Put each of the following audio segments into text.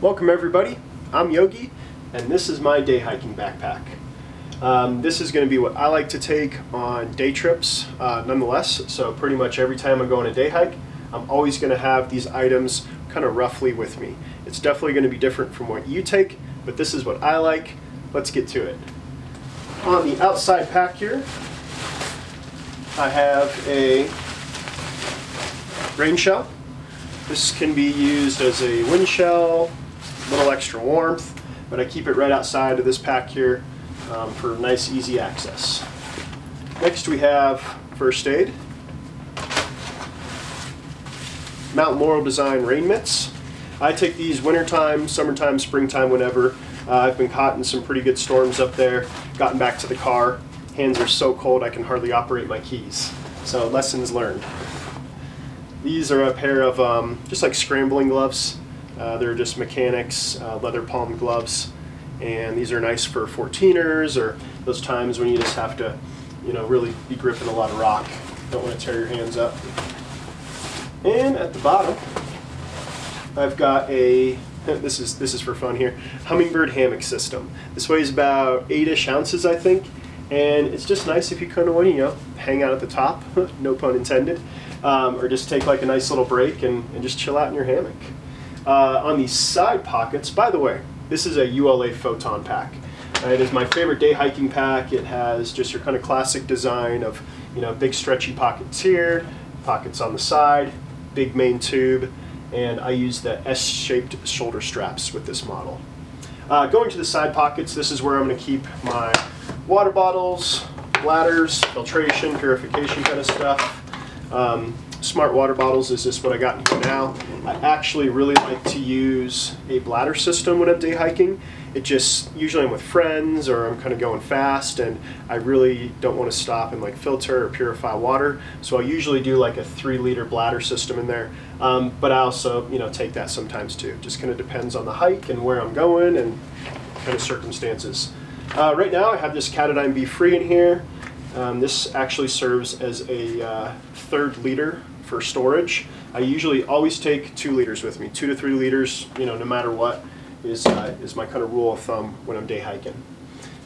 Welcome everybody, I'm Yogi and this is my day hiking backpack. This is going to be what I like to take on day trips nonetheless, so pretty much every time I go on a day hike I'm always going to have these items kind of roughly with me. It's definitely going to be different from what you take, but this is what I like. Let's get to it. On the outside pack here I have a rain shell. This can be used as a wind shell, a little extra warmth, but I keep it right outside of this pack here for nice easy access. Next we have first aid. Mount Laurel Design rain mitts. I take these wintertime, summertime, springtime, whenever. I've been caught in some pretty good storms up there, gotten back to the car. Hands are so cold I can hardly operate my keys. So lessons learned. These are a pair of just like scrambling gloves. They're just mechanics, leather palm gloves. And these are nice for 14ers or those times when you just have to, really be gripping a lot of rock. Don't want to tear your hands up. And at the bottom, I've got a, this is for fun here, hummingbird hammock system. This weighs about 8-ish ounces, I think. And it's just nice if you kind of want to, hang out at the top, no pun intended, or just take like a nice little break and just chill out in your hammock. On these side pockets, by the way, this is a ULA Photon pack. It is my favorite day hiking pack. It has just your kind of classic design of, big stretchy pockets here, pockets on the side, big main tube, and I use the S-shaped shoulder straps with this model. Going to the side pockets, this is where I'm going to keep my water bottles, bladders, filtration, purification kind of stuff. Smart water bottles is just what I got in here now. I actually really like to use a bladder system when I'm day hiking. It just, usually I'm with friends or I'm kind of going fast and I really don't want to stop and like filter or purify water. So I usually do like a 3-liter bladder system in there. But I also, take that sometimes too. Just kind of depends on the hike and where I'm going and kind of circumstances. Right now I have this Catadine Be Free in here. This actually serves as a 3rd liter for storage. I usually always take 2 liters with me. 2 to 3 liters, no matter what, is my kind of rule of thumb when I'm day hiking.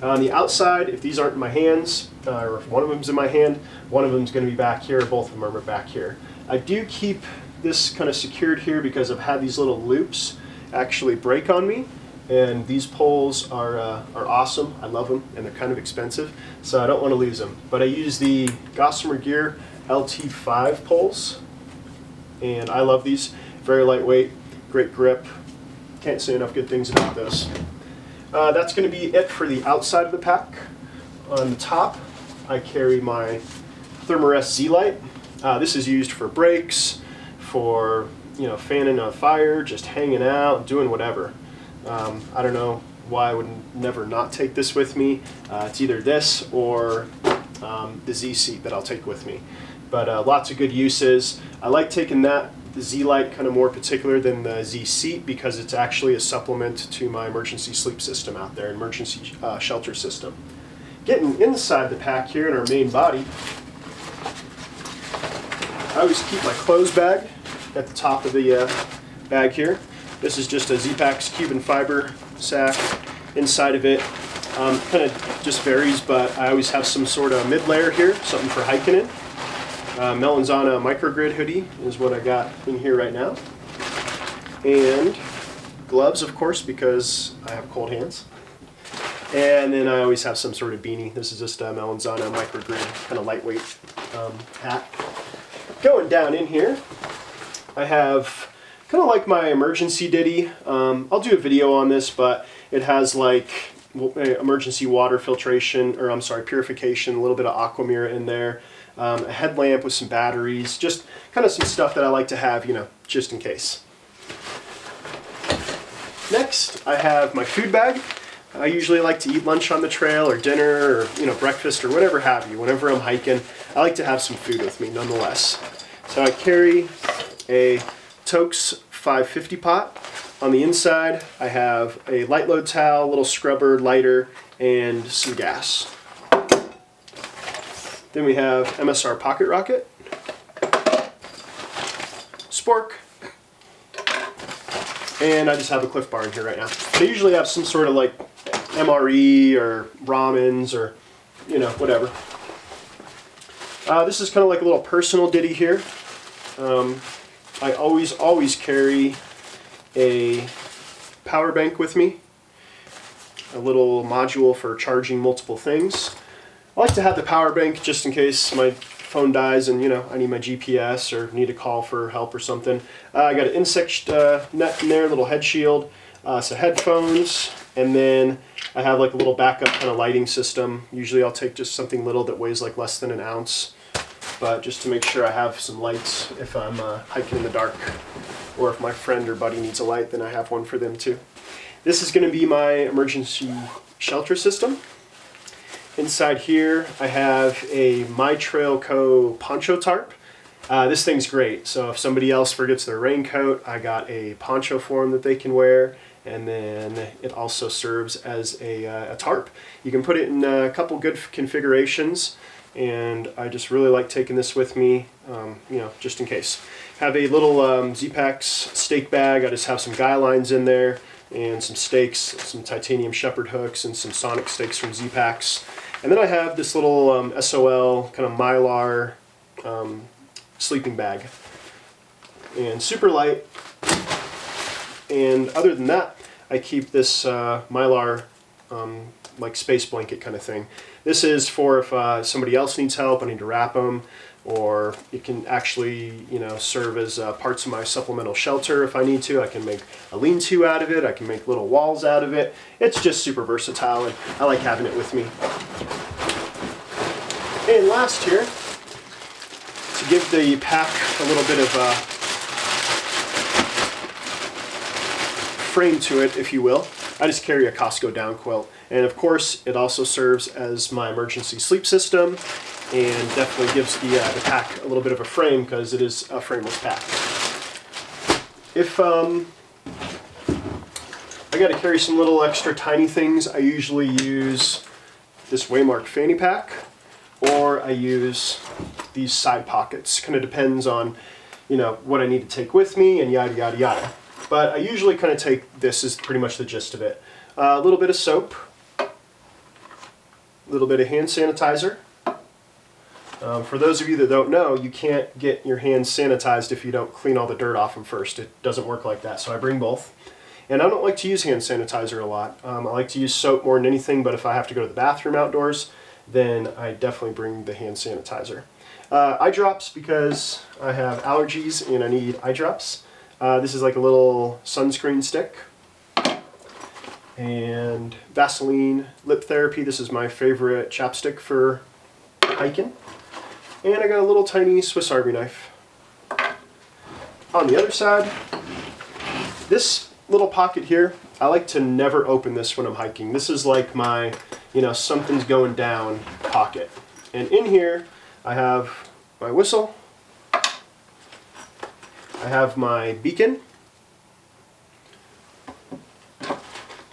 On the outside, if these aren't in my hands, or if one of them's in my hand, one of them's going to be back here, both of them are back here. I do keep this kind of secured here because I've had these little loops actually break on me. And these poles are awesome. I love them, and they're kind of expensive, so I don't want to lose them. But I use the Gossamer Gear LT5 poles, and I love these. Very lightweight, great grip. Can't say enough good things about those. That's going to be it for the outside of the pack. On the top, I carry my Thermarest Z-Light. This is used for breaks, for fanning a fire, just hanging out, doing whatever. I don't know why I would never not take this with me. It's either this or the Z seat that I'll take with me. But lots of good uses. I like taking the Z-Light kind of more particular than the Z seat because it's actually a supplement to my emergency sleep system out there, emergency shelter system. Getting inside the pack here in our main body, I always keep my clothes bag at the top of the bag here. This is just a Z-Packs Cuban fiber sack. Inside of it kind of just varies, but I always have some sort of mid-layer here, something for hiking in. Melanzana microgrid hoodie is what I got in here right now. And gloves, of course, because I have cold hands. And then I always have some sort of beanie. This is just a Melanzana microgrid, kind of lightweight hat. Going down in here, I have kind of like my emergency ditty. I'll do a video on this, but it has like emergency water filtration, or I'm sorry, purification, a little bit of Aquamira in there, a headlamp with some batteries, just kind of some stuff that I like to have, just in case. Next, I have my food bag. I usually like to eat lunch on the trail or dinner or breakfast or whatever have you. Whenever I'm hiking, I like to have some food with me nonetheless. So I carry a Tokes 550 pot. On the inside, I have a light load towel, a little scrubber, lighter, and some gas. Then we have MSR Pocket Rocket, spork, And I just have a Cliff Bar in here right now. They usually have some sort of like MRE or Ramens or, you know, whatever. This is kind of like a little personal ditty here. I always carry a power bank with me, a little module for charging multiple things. I like to have the power bank just in case my phone dies and, you know, I need my GPS or need a call for help or something. I got an insect net in there, a little head shield, some headphones, and then I have like a little backup kind of lighting system. Usually I'll take just something little that weighs like less than an ounce, but just to make sure I have some lights if I'm hiking in the dark, or if my friend or buddy needs a light, then I have one for them too. This is going to be my emergency shelter system. Inside here I have a My Trail Co. poncho tarp. This thing's great, so if somebody else forgets their raincoat, I got a poncho for them that they can wear, and then it also serves as a tarp. You can put it in a couple good configurations, and I just really like taking this with me, you know, just in case. Have a little Z-Packs steak bag. I just have some guy lines in there, and some stakes, some titanium shepherd hooks, and some sonic stakes from Z-Packs. And then I have this little SOL kind of Mylar sleeping bag. And super light. And other than that, I keep this Mylar like space blanket kind of thing. This is for if somebody else needs help, I need to wrap them, or it can actually, you know, serve as parts of my supplemental shelter if I need to. I can make a lean-to out of it, I can make little walls out of it. It's just super versatile, and I like having it with me. And last here, to give the pack a little bit of frame to it, if you will, I just carry a Costco down quilt. And of course, it also serves as my emergency sleep system, and definitely gives the pack a little bit of a frame because it is a frameless pack. If I got to carry some little extra tiny things, I usually use this Waymark fanny pack, or I use these side pockets. Kind of depends on, you know, what I need to take with me and yada yada yada. But I usually kind of take this as pretty much the gist of it. A little bit of soap, a little bit of hand sanitizer. For those of you that don't know, you can't get your hands sanitized if you don't clean all the dirt off them first. It doesn't work like that, so I bring both. And I don't like to use hand sanitizer a lot. I like to use soap more than anything, but if I have to go to the bathroom outdoors, then I definitely bring the hand sanitizer. Eye drops, because I have allergies and I need eye drops. This is like a little sunscreen stick. And Vaseline lip therapy. This is my favorite chapstick for hiking. And I got a little tiny Swiss Army knife. On the other side, this little pocket here, I like to never open this when I'm hiking. This is like my, you know, something's going down pocket. And in here, I have my whistle, I have my beacon,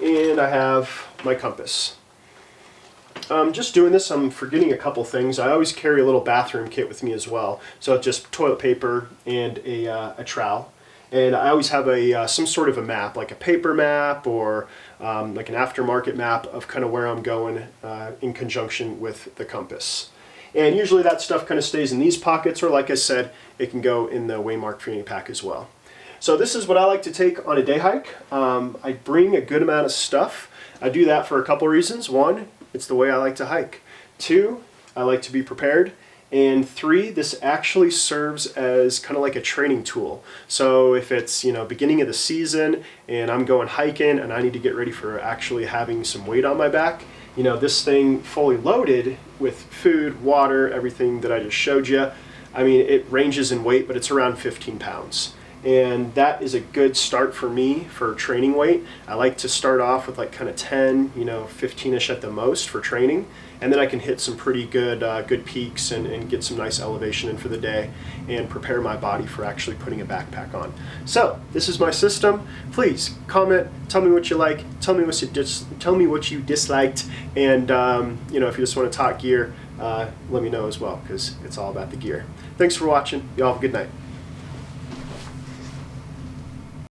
and I have my compass. Just doing this, I'm forgetting a couple things. I always carry a little bathroom kit with me as well. So just toilet paper and a trowel. And I always have some sort of a map, like a paper map or like an aftermarket map of kind of where I'm going in conjunction with the compass. And usually that stuff kind of stays in these pockets, or like I said, it can go in the Waymark fanny pack as well. So this is what I like to take on a day hike. I bring a good amount of stuff. I do that for a couple reasons. One, it's the way I like to hike. Two, I like to be prepared. And three, this actually serves as kind of like a training tool. So if it's, you know, beginning of the season and I'm going hiking and I need to get ready for actually having some weight on my back, you know, this thing fully loaded with food, water, everything that I just showed you, I mean, it ranges in weight, but it's around 15 pounds. And that is a good start for me for training weight. I like to start off with like kind of 10, you know, 15-ish at the most for training. And then I can hit some pretty good good peaks and get some nice elevation in for the day and prepare my body for actually putting a backpack on. So this is my system. Please comment, tell me what you like, tell me what you disliked, and you know, if you just want to talk gear, let me know as well, because it's all about the gear. Thanks for watching. Y'all have a good night.